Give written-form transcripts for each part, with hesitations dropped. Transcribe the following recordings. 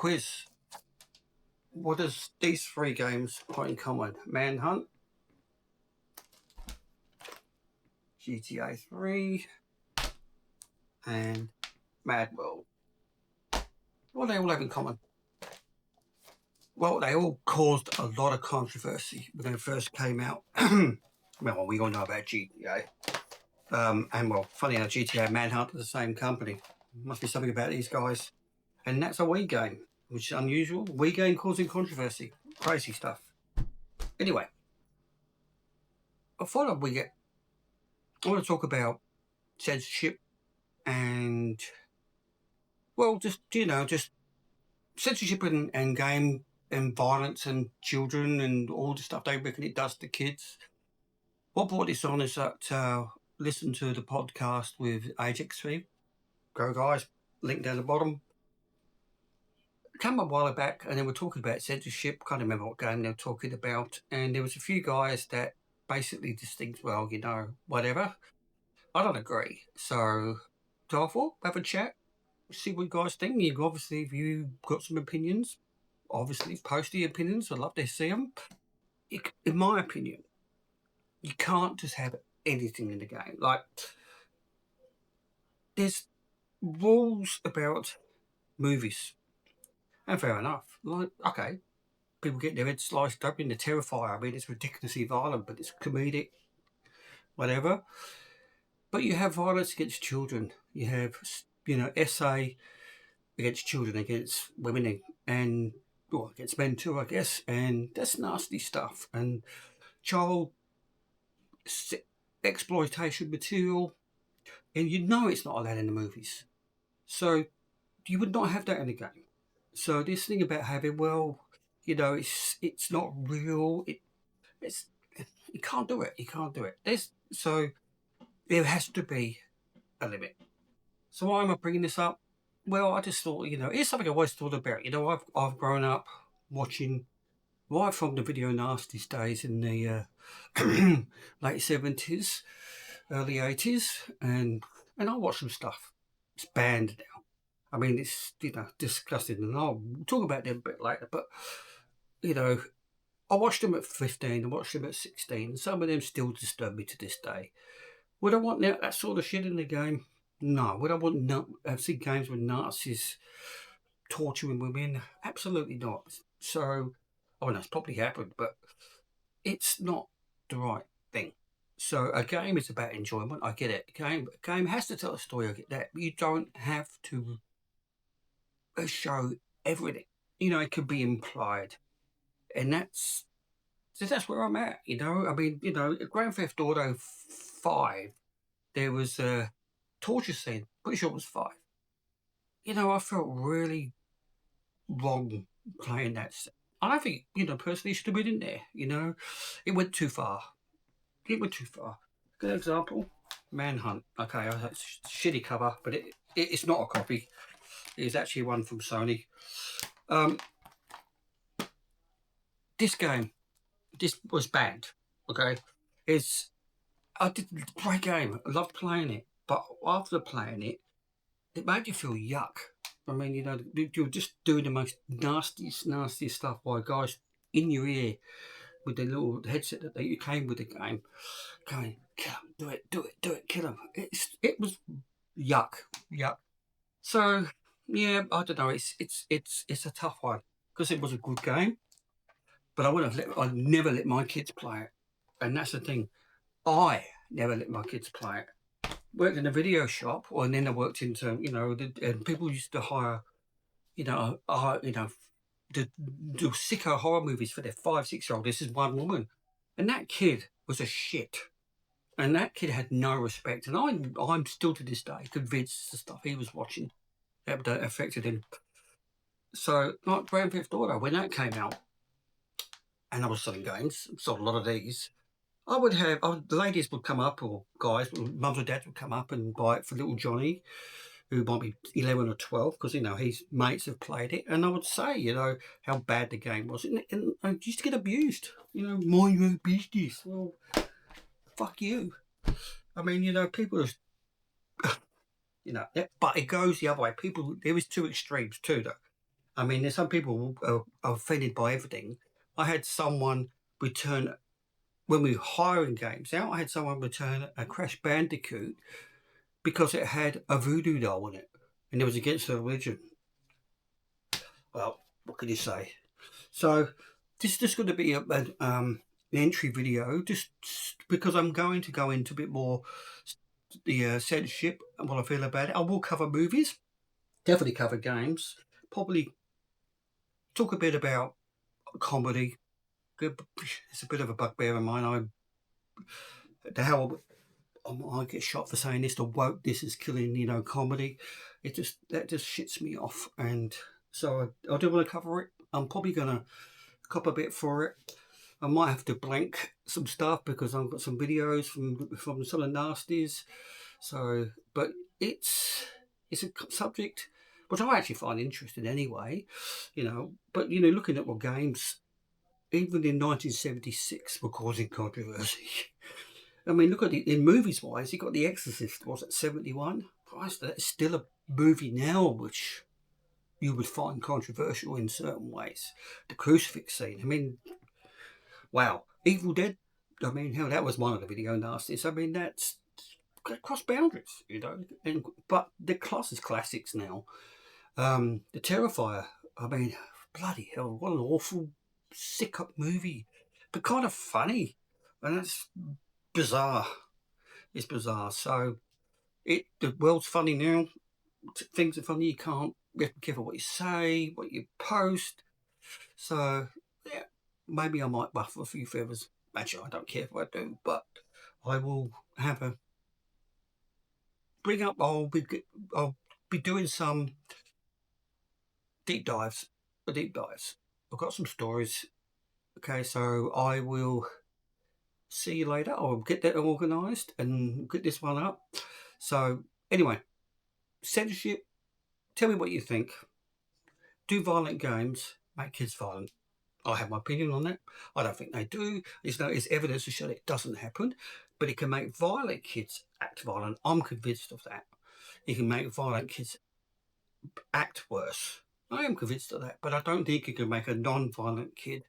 quiz. What does these three games got in common? Manhunt, GTA 3, and Mad World. What do they all have in common? Well, they all caused a lot of controversy when they first came out. Well, we all know about GTA. And well, funny enough, GTA and Manhunt are the same company. Must be something about these guys. And that's a Wii game, which is unusual. Wii game causing controversy. Crazy stuff. Anyway, I thought I want to talk about censorship and, well, just censorship and game and violence and children and all the stuff they reckon it does to kids. What brought this on is that listen to the podcast with AJX3. Go guys, link down the bottom. It came up a while back and they were talking about censorship. Can't remember what game they were talking about. And there was a few guys that basically just think, well, whatever. I don't agree. So I thought, have a chat, see what you guys think. Obviously, if you've got some opinions, obviously post the opinions. I'd love to see them. In my opinion, you can't just have anything in the game. Like, there's rules about movies. And fair enough. Like, okay, people get their heads sliced open, they're terrified. I mean, it's ridiculously violent, but it's comedic, whatever. But you have violence against children. You have, SA against children, against women, and well, against men too, I guess. And that's nasty stuff. And child exploitation material, and it's not allowed in the movies. So you would not have that in the game. So this thing about having, it's not real. You can't do it. You can't do it. So there has to be a limit. So why am I bringing this up? Well, I just thought, it's something I always thought about. I've grown up watching right from the video nasties days in the late 70s, early 80s, and I watched some stuff. It's banned now. I mean, it's, disgusting, and I'll talk about them a bit later, but, I watched them at 15, I watched them at 16, and some of them still disturb me to this day. Would I want that sort of shit in the game? No. Would I want I've seen games with Nazis torturing women? Absolutely not. So, that's probably happened, but it's not the right thing. So a game is about enjoyment, I get it. A game has to tell a story, I get that, but you don't have to show everything. It could be implied. And that's where I'm at, I mean, Grand Theft Auto 5, there was a torture scene, pretty sure it was 5. I felt really wrong playing that scene. I don't think, personally should have been in there, It went too far. Good example, Manhunt. Okay, that's a shitty cover, but it's not a copy. It's actually one from Sony. This game, this was banned. Okay, great game. I loved playing it, but after playing it, it made you feel yuck. I mean, you're just doing the most nastiest stuff while guys in your ear with the little headset that you came with the game, going, kill him, do it, kill him. It was yuck. So yeah, I don't know. It's a tough one because it was a good game, but I'd never let my kids play it, and that's the thing. I never let my kids play it. Worked in a video shop, and then I worked into and people used to hire, the sicko horror movies for their 5-6-year-old. This is one woman, and that kid was a shit, and that kid had no respect. And I'm still to this day convinced the stuff he was watching that affected him. So, like Grand Theft Auto, when that came out, and I was selling games, sold a lot of these. The ladies would come up, or guys, mums or dads would come up and buy it for little Johnny, who might be 11 or 12, because, his mates have played it. And I would say, how bad the game was. And I used to get abused. Mind your business. Well, fuck you. I mean, people just, but it goes the other way. There is two extremes too, though. I mean, there's some people who are offended by everything. I had someone return, when we were hiring games out, I had someone return a Crash Bandicoot because it had a voodoo doll in it and it was against their religion. Well, what can you say? So this is just going to be an entry video, just because I'm going to go into a bit more the censorship and what I feel about it. I will cover movies, definitely cover games, probably talk a bit about comedy. It's a bit of a bugbear of mine. The hell I get shot for saying this. The wokeness is killing, comedy. That just shits me off, and so I do want to cover it. I'm probably gonna cop a bit for it. I might have to blank some stuff because I've got some videos from some of the nasties. So, but it's a subject which I actually find interesting anyway. But looking at what games even in 1976 were causing controversy. I mean, look at it in movies wise. You got The Exorcist, was it 71? Christ, that's still a movie now which you would find controversial in certain ways. The crucifix scene. I mean, wow. Evil Dead. I mean, hell, that was one of the video nasties. I mean, that's cross boundaries, but the class is classics now. The Terrifier. I mean, bloody hell, what an awful, sick up movie, but kind of funny, and that's bizarre. It's bizarre. So the world's funny now. Things are funny. You have to be careful what you say, what you post. So yeah, maybe I might ruffle a few feathers. Actually, I don't care if I do, but I will have a bring up. I'll be doing some deep dives. Deep dives. I've got some stories. Okay, so I will see you later. I'll get that organised and get this one up. So anyway, censorship. Tell me what you think. Do violent games make kids violent? I have my opinion on that. I don't think they do. There's evidence to show that it doesn't happen, but it can make violent kids act violent. I'm convinced of that. It can make violent kids act worse. I am convinced of that, but I don't think it can make a non-violent kid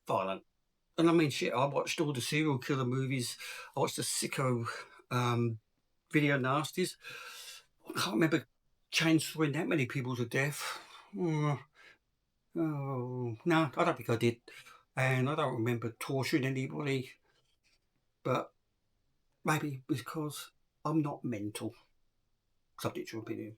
violent. And I mean, shit, I watched all the serial killer movies. I watched the sicko video nasties. I can't remember chainsawing that many people to death. Oh, no, I don't think I did. And I don't remember torturing anybody, but maybe because I'm not mental. Subject to your opinion.